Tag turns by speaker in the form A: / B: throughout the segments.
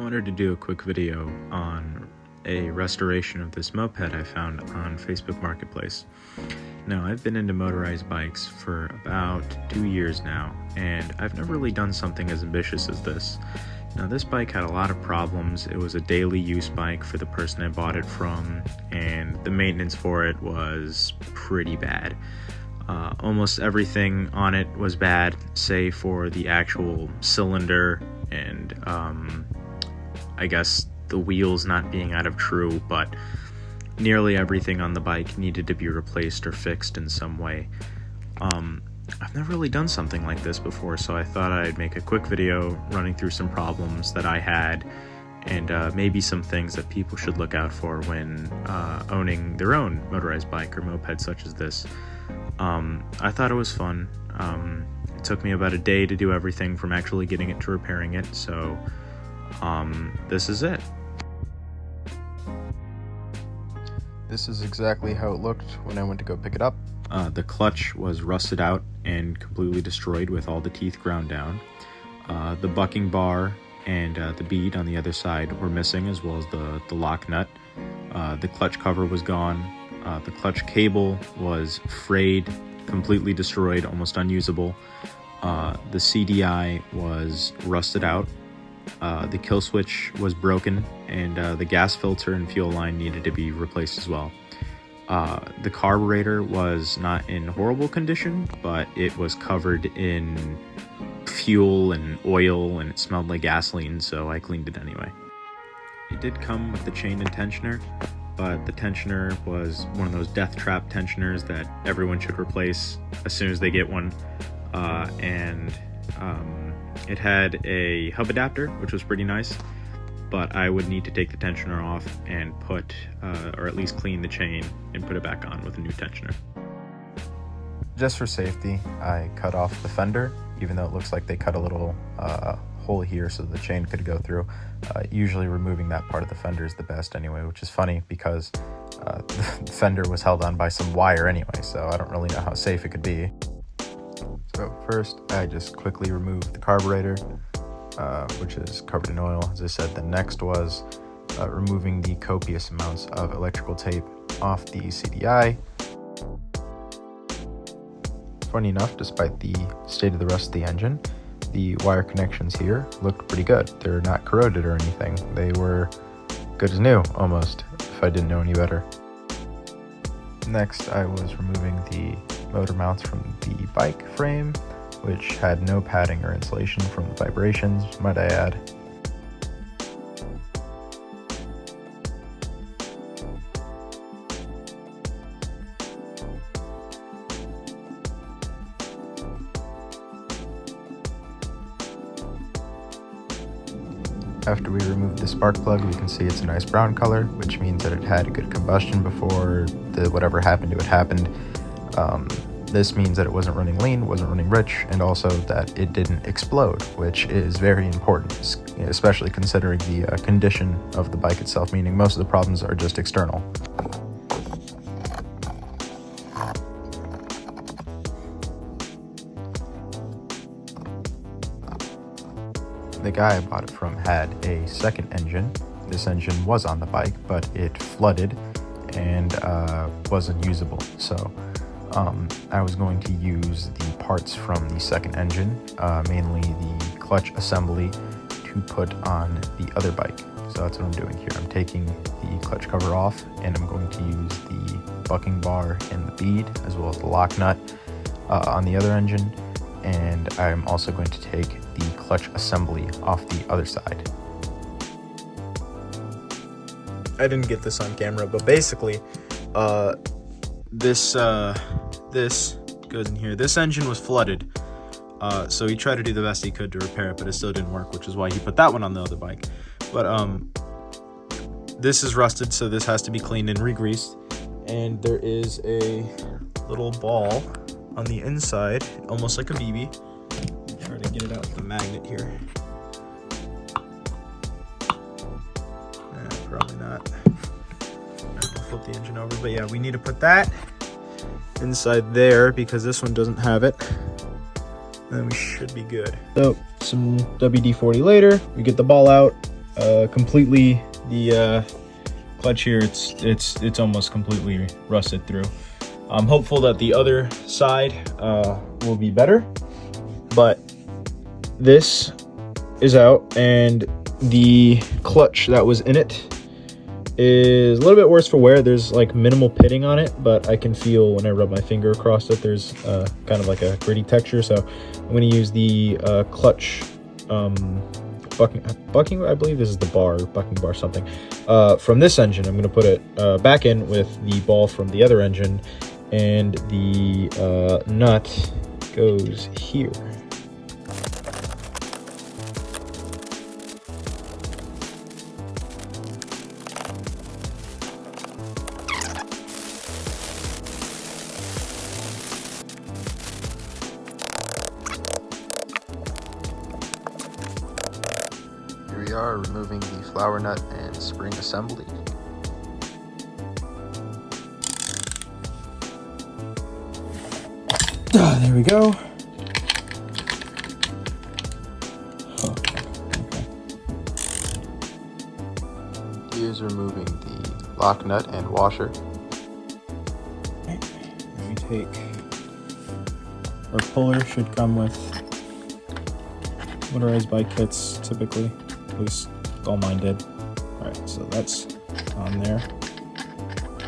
A: I wanted to do a quick video on a restoration of this moped I found on Facebook Marketplace. Now, I've been into motorized bikes for about 2 years now, and I've never really done something as ambitious as this. Now, this bike had a lot of problems. It was a daily use bike for the person I bought it from, and the maintenance for it was pretty bad. Almost everything on it was bad, save for the actual cylinder and I guess the wheels not being out of true, but nearly everything on the bike needed to be replaced or fixed in some way. I've never really done something like this before, so I thought I'd make a quick video running through some problems that I had and maybe some things that people should look out for when owning their own motorized bike or moped such as this. I thought it was fun. It took me about a day to do everything from actually getting it to repairing it, so this is it. This is exactly how it looked when I went to go pick it up. The clutch was rusted out and completely destroyed with all the teeth ground down. The bucking bar and the bead on the other side were missing, as well as the lock nut. The clutch cover was gone. The clutch cable was frayed, completely destroyed, almost unusable. The CDI was rusted out. The kill switch was broken, and the gas filter and fuel line needed to be replaced as well. The carburetor was not in horrible condition, but it was covered in fuel and oil, and it smelled like gasoline, so I cleaned it anyway. It did come with the chain and tensioner, but the tensioner was one of those death trap tensioners that everyone should replace as soon as they get one. It had a hub adapter, which was pretty nice, but I would need to take the tensioner off and put, or at least clean the chain and put it back on with a new tensioner. Just for safety, I cut off the fender, even though it looks like they cut a little hole here so the chain could go through. Usually removing that part of the fender is the best anyway, which is funny because the fender was held on by some wire anyway, so I don't really know how safe it could be. So first, I just quickly removed the carburetor, which is covered in oil, as I said. The next was removing the copious amounts of electrical tape off the CDI. Funny enough, despite the state of the rest of the engine, the wire connections here looked pretty good. They're not corroded or anything. They were good as new, almost, if I didn't know any better. Next, I was removing the motor mounts from the bike frame, which had no padding or insulation from the vibrations, might I add. After we remove the spark plug, we can see it's a nice brown color, which means that it had a good combustion before whatever happened to it happened. This means that it wasn't running lean, wasn't running rich, and also that it didn't explode, which is very important, especially considering the condition of the bike itself, meaning most of the problems are just external. The guy I bought it from had a second engine. This engine was on the bike, but it flooded and wasn't usable. So I was going to use the parts from the second engine, mainly the clutch assembly, to put on the other bike. So that's what I'm doing here. I'm taking the clutch cover off, and I'm going to use the bucking bar and the bead, as well as the lock nut on the other engine. And I'm also going to take the clutch assembly off the other side. I didn't get this on camera, but basically, this goes in here. This engine was flooded, so he tried to do the best he could to repair it, but it still didn't work, which is why he put that one on the other bike. But this is rusted, so this has to be cleaned and re-greased. And there is a little ball on the inside, almost like a BB. Try to get it out with the magnet here. Probably not. I'll flip the engine over, but yeah, we need to put that inside there because this one doesn't have it. And then we should be good. So some WD-40 later, we get the ball out, completely. The clutch here, it's almost completely rusted through. I'm hopeful that the other side will be better, but this is out, and the clutch that was in it is a little bit worse for wear. There's like minimal pitting on it, but I can feel when I rub my finger across it, there's kind of like a gritty texture. So I'm going to use the clutch bucking, I believe this is the bar, bucking bar something, from this engine. I'm going to put it back in with the ball from the other engine, and the nut goes here.
B: Here we are removing the flower nut and spring assembly.
A: There we go.
B: Here's removing the lock nut and washer.
A: Okay. Let me take our puller. Should come with motorized bike kits typically, at least all mine did. All right, so that's on there,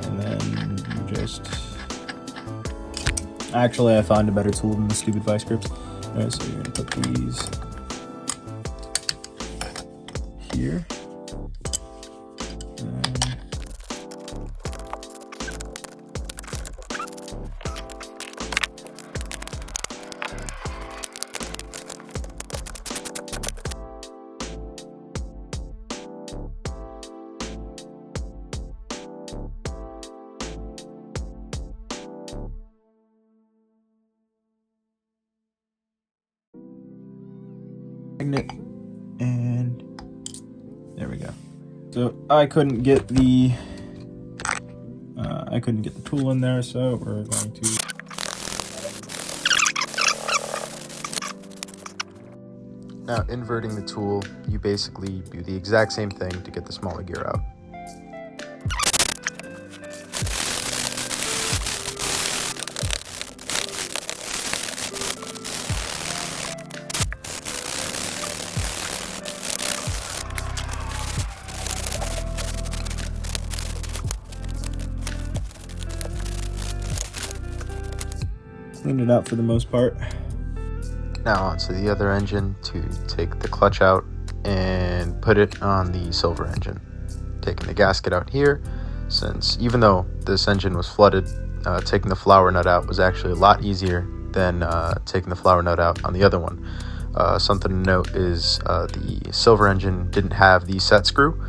A: and then you just. Actually, I found a better tool than the stupid vice grips. All right, so you're gonna put these here. Magnet, and there we go. So I couldn't get the tool in there, so we're going to.
B: Now, inverting the tool, you basically do the exact same thing to get the smaller gear out.
A: Cleaned it out for the most part.
B: Now onto the other engine to take the clutch out and put it on the silver engine. Taking the gasket out here, since even though this engine was flooded, taking the flower nut out was actually a lot easier than taking the flower nut out on the other one. Something to note is the silver engine didn't have the set screw.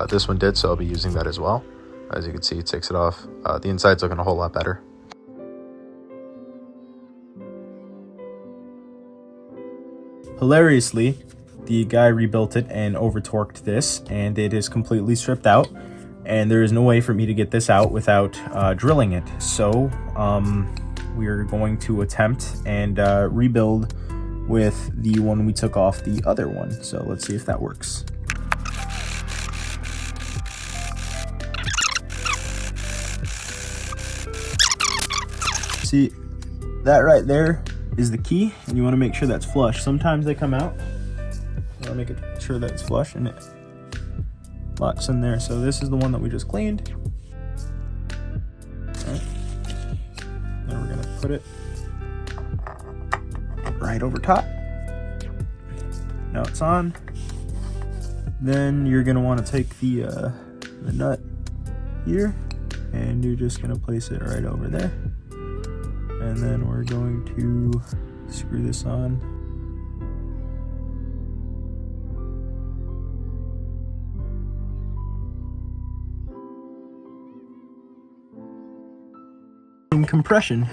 B: This one did, so I'll be using that as well. As you can see, it takes it off. The inside's looking a whole lot better.
A: Hilariously, the guy rebuilt it and over-torqued this, and it is completely stripped out, and there is no way for me to get this out without drilling it. So we are going to attempt and rebuild with the one we took off the other one. So let's see if that works. See, that right there is the key, and you want to make sure that's flush. Sometimes they come out. You want to make it sure that it's flush, and it locks in there. So this is the one that we just cleaned. All right. Then we're gonna put it right over top. Now it's on. Then you're gonna want to take the nut here, and you're just gonna place it right over there. And then we're going to screw this on. In compression.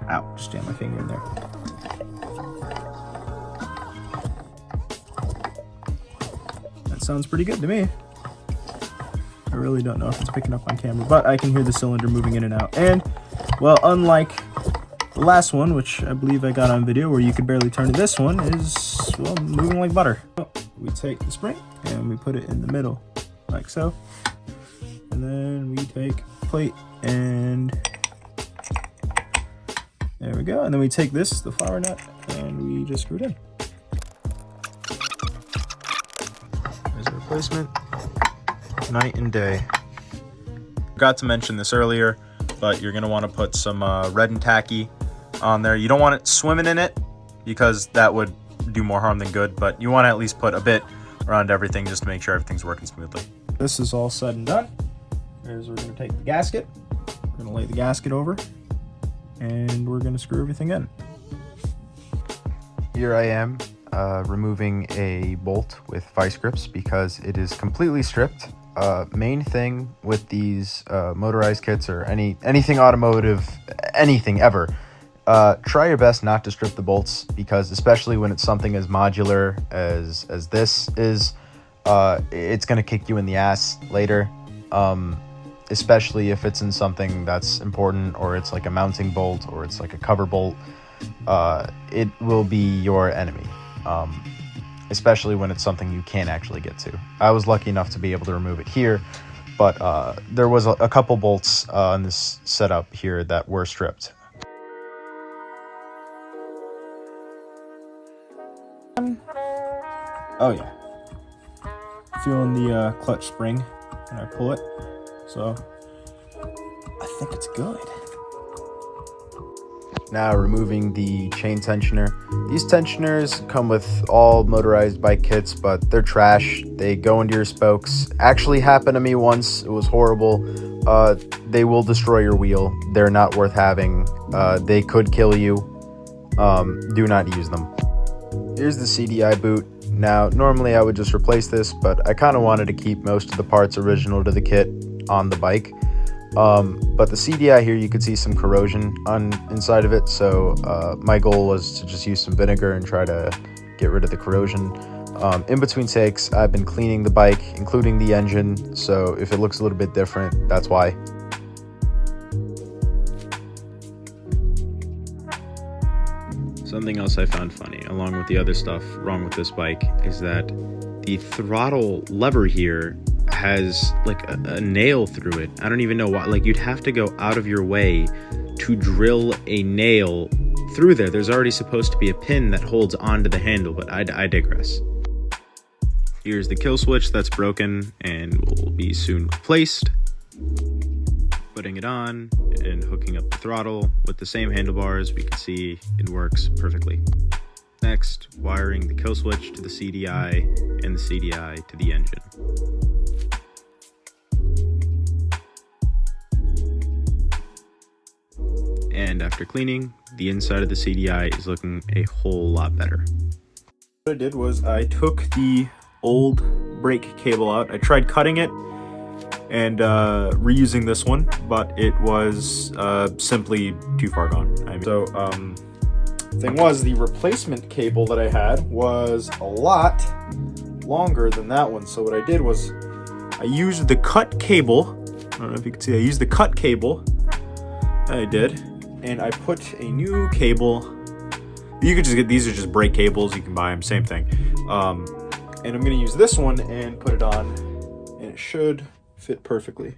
A: Ow, just jammed my finger in there. That sounds pretty good to me. I really don't know if it's picking up on camera, but I can hear the cylinder moving in and out. And, well, unlike the last one, which I believe I got on video, where you could barely turn it, this one is, well, moving like butter. Oh, we
C: take the spring and we put it in the middle like so, and then we take a plate and there we go, and then we take this, the flower nut, and we just screw it in. There's a replacement. Night and day. Forgot to mention this earlier, but you're gonna want to put some red and tacky on there. You don't want it swimming in it because that would do more harm than good, but you want to at least put a bit around everything just to make sure everything's working smoothly. This is all said and done. We're gonna take the gasket, we're gonna lay the gasket over, and we're gonna screw everything in.
B: Here I am removing a bolt with vice grips because it is completely stripped. Main thing with these motorized kits or anything automotive, anything ever, try your best not to strip the bolts, because especially when it's something as modular as this is, it's going to kick you in the ass later, especially if it's in something that's important, or it's like a mounting bolt, or it's like a cover bolt. It will be your enemy, especially when it's something you can't actually get to. I was lucky enough to be able to remove it here, but there was a couple bolts on this setup here that were stripped.
C: Oh yeah, feeling the clutch spring when I pull it, so I think it's good.
B: Now removing the chain tensioner. These tensioners come with all motorized bike kits, but they're trash. They go into your spokes. Actually happened to me once. It was horrible. They will destroy your wheel. They're not worth having. They could kill you. Do not use them. Here's the CDI boot. Now, normally I would just replace this, but I kind of wanted to keep most of the parts original to the kit on the bike. But the CDI here, you could see some corrosion inside of it, so my goal was to just use some vinegar and try to get rid of the corrosion. In between takes, I've been cleaning the bike, including the engine, so if it looks a little bit different, that's why.
A: Something else I found funny, along with the other stuff wrong with this bike, is that the throttle lever here has like a nail through it. I don't even know why. Like, you'd have to go out of your way to drill a nail through there. There's already supposed to be a pin that holds onto the handle, but I digress. Here's the kill switch that's broken and will be soon replaced. Putting it on and hooking up the throttle with the same handlebars, we can see it works perfectly. Next, wiring the kill switch to the CDI and the CDI to the engine. And after cleaning, the inside of the CDI is looking a whole lot better.
C: What I did was I took the old brake cable out. I tried cutting it and reusing this one, but it was simply too far gone. Thing was, the replacement cable that I had was a lot longer than that one. So what I did was I used the cut cable. I don't know if you can see, I used the cut cable I did, and I put a new cable. You could just get, these are just brake cables, you can buy them, same thing. And I'm gonna use this one and put it on, and it should fit perfectly.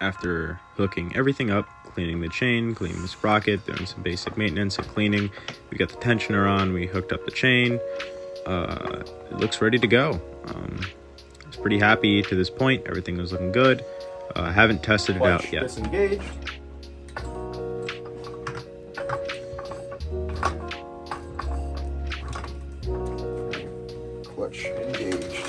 A: After hooking everything up, cleaning the chain, cleaning the sprocket, doing some basic maintenance and cleaning, we got the tensioner on, we hooked up the chain. It looks ready to go. I was pretty happy to this point. Everything was looking good. I haven't tested it out yet.
C: Disengaged. Clutch engaged.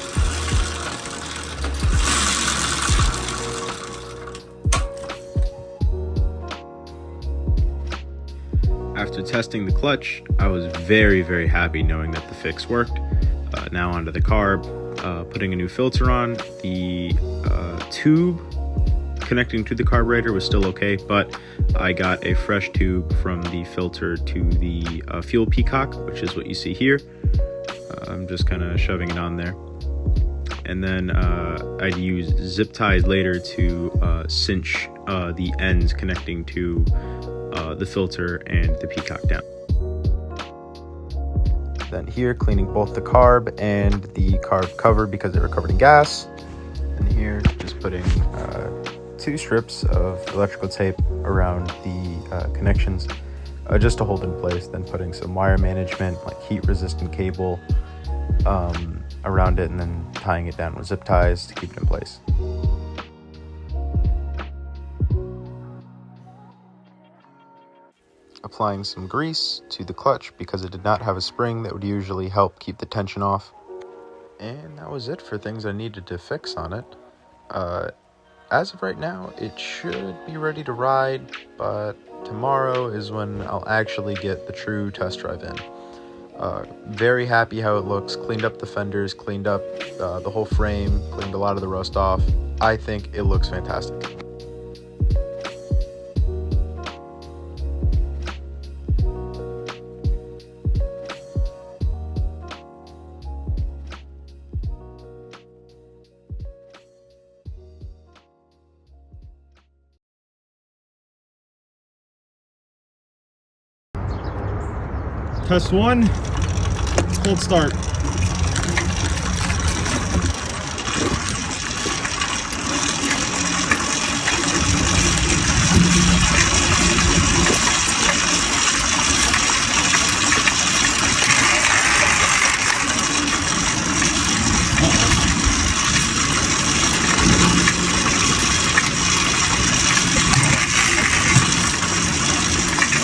A: After testing the clutch, I was very, very happy knowing that the fix worked. Now onto the carb, putting a new filter on. The tube connecting to the carburetor was still okay, but I got a fresh tube from the filter to the fuel peacock, which is what you see here. I'm just kind of shoving it on there. And then I'd use zip ties later to cinch the ends connecting to the filter and the peacock down.
B: Then here, cleaning both the carb and the carb cover because they were covered in gas. And here, just putting 2 strips of electrical tape around the connections just to hold in place. Then putting some wire management, like heat-resistant cable, around it, and then tying it down with zip ties to keep it in place. Applying some grease to the clutch because it did not have a spring that would usually help keep the tension off. And that was it for things I needed to fix on it. As of right now, it should be ready to ride, but tomorrow is when I'll actually get the true test drive in. Very happy how it looks. Cleaned up the fenders, cleaned up the whole frame, cleaned a lot of the rust off. I think it looks fantastic.
C: Test 1, cold start.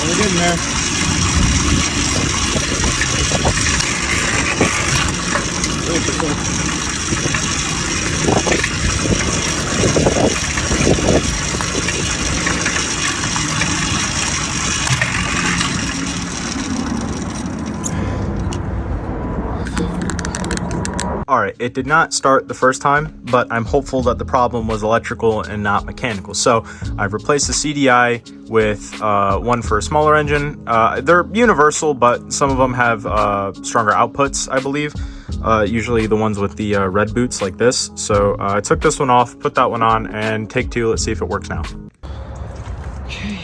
C: We're getting there. Alright, it did not start the first time, but I'm hopeful that the problem was electrical and not mechanical. So I've replaced the CDI with one for a smaller engine. They're universal, but some of them have stronger outputs, I believe. Usually the ones with the red boots like this. So I took this one off, put that one on, and take 2. Let's see if it works now. Okay,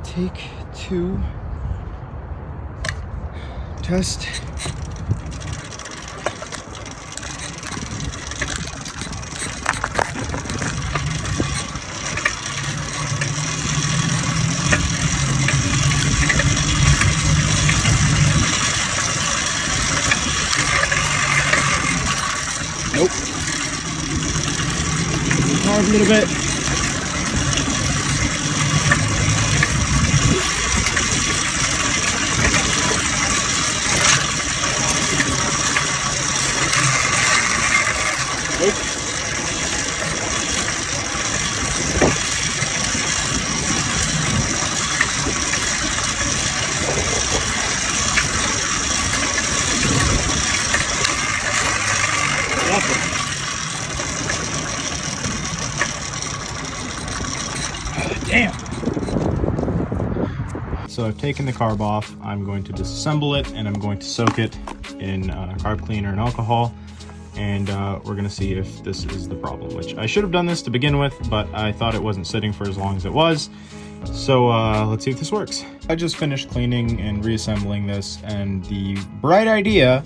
C: take 2. Test. Nope. Carb a little bit. Nope. Damn. So I've taken the carb off. I'm going to disassemble it and I'm going to soak it in carb cleaner and alcohol. And we're going to see if this is the problem, which I should have done this to begin with, but I thought it wasn't sitting for as long as it was. So let's see if this works. I just finished cleaning and reassembling this, and the bright idea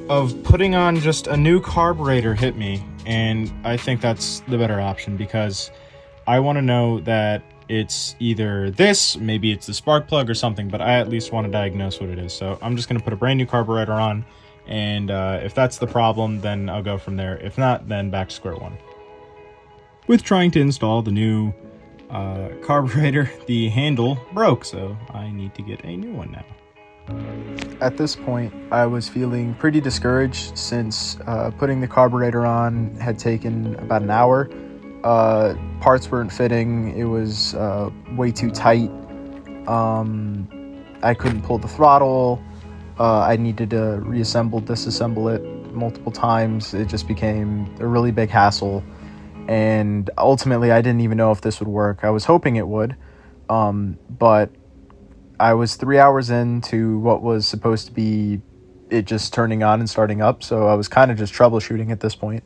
C: of putting on just a new carburetor hit me, and I think that's the better option because I want to know that it's either this, maybe it's the spark plug or something, but I at least want to diagnose what it is. So I'm just going to put a brand new carburetor on, and if that's the problem, then I'll go from there. If not, then back to square one. With trying to install the new carburetor, the handle broke, so I need to get a new one now. At this point, I was feeling pretty discouraged since putting the carburetor on had taken about an hour. Parts weren't fitting. It was way too tight. I couldn't pull the throttle. I needed to disassemble it multiple times. It just became a really big hassle. And ultimately, I didn't even know if this would work. I was hoping it would, but I was 3 hours into what was supposed to be it just turning on and starting up, so I was kind of just troubleshooting at this point.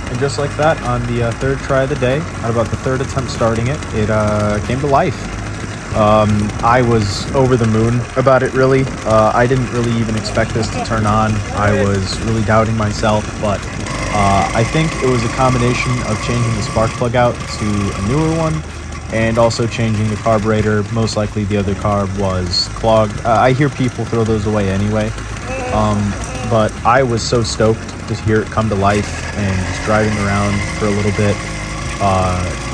C: And just like that, on the third try of the day, at about the third attempt starting it, it came to life. I was over the moon about it, really. I didn't really even expect this to turn on. I was really doubting myself, but I think it was a combination of changing the spark plug out to a newer one and also changing the carburetor. Most likely the other carb was clogged. I hear people throw those away anyway, but I was so stoked to hear it come to life and just driving around for a little bit.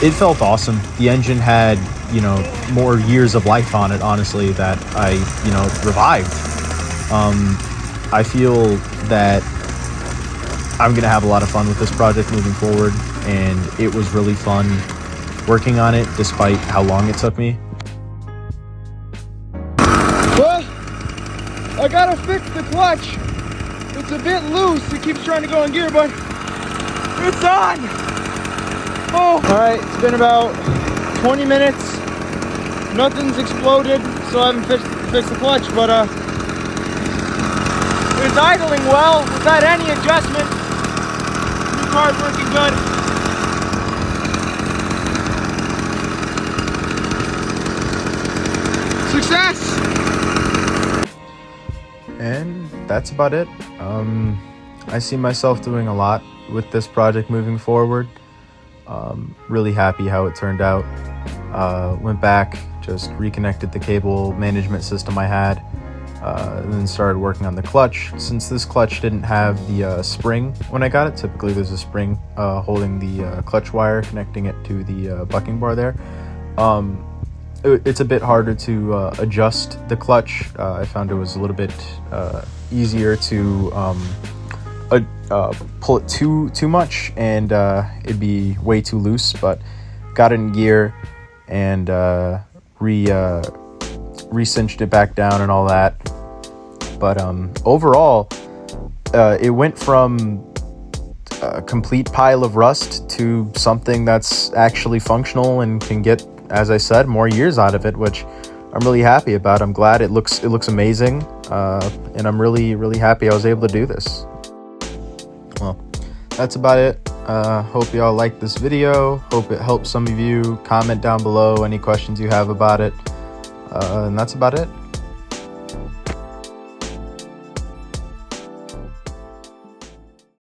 C: It felt awesome. The engine had, you know, more years of life on it, honestly, that I, you know, revived. I feel that I'm going to have a lot of fun with this project moving forward, and it was really fun working on it despite how long it took me.
D: Well, I gotta fix the clutch. It's a bit loose. It keeps trying to go in gear, but it's on. Oh, all right. It's been about 20 minutes. Nothing's exploded, so I haven't fixed the clutch, but it's idling well without any adjustment. New car's working good. Success!
B: And that's about it. I see myself doing a lot with this project moving forward. Really happy how it turned out. Went back, just reconnected the cable management system I had, and then started working on the clutch. Since this clutch didn't have the spring when I got it, typically there's a spring holding the clutch wire, connecting it to the bucking bar there. It's a bit harder to adjust the clutch. I found it was a little bit easier to pull it too much, and it'd be way too loose, but got it in gear and re-cinched it back down and all that. But overall, it went from a complete pile of rust to something that's actually functional and can get, as I said, more years out of it, which I'm really happy about. I'm glad it looks amazing, and I'm really happy I was able to do this. Well, that's about it. Hope y'all liked this video. Hope it helped some of you. Comment down below any questions you have about it. And that's about it.